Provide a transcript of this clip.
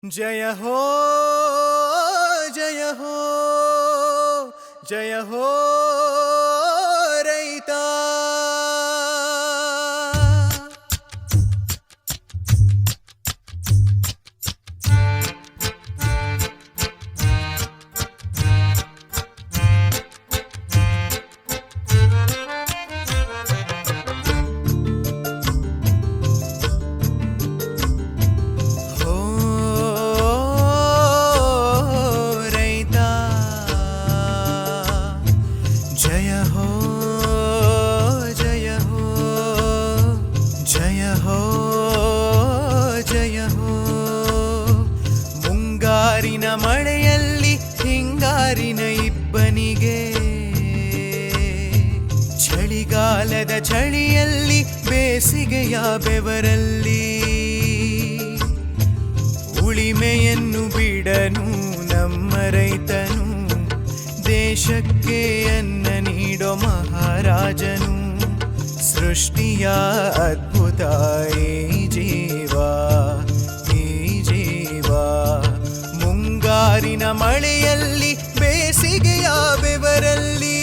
जय हो जय हो जय हो रैता। जय हो जय हो जय हो जय हो ಮುಂಗಾರಿನ ಮಳೆಯಲ್ಲಿ ಹಿಂಗಾರಿನ ಇಬ್ಬನಿಗೆ, ಚಳಿಗಾಲದ ಚಳಿಯಲ್ಲಿ ಬೇಸಿಗೆಯ ಬೆವರಲ್ಲಿ, ಉಳಿಮೆಯನ್ನು ಬಿಡನು ನಮ್ಮ ರೈತನು, ದೇಶಕ್ಕೆ ಅನ್ನ ನೀಡೋ ಮಹಾರಾಜನು, ಸೃಷ್ಟಿಯ ಅದ್ಭುತ ಈ ಜೀವ ಈ ಜೀವ. ಮುಂಗಾರಿನ ಮಳೆಯಲ್ಲಿ ಬೇಸಿಗೆಯ ಬೆವರಲ್ಲಿ,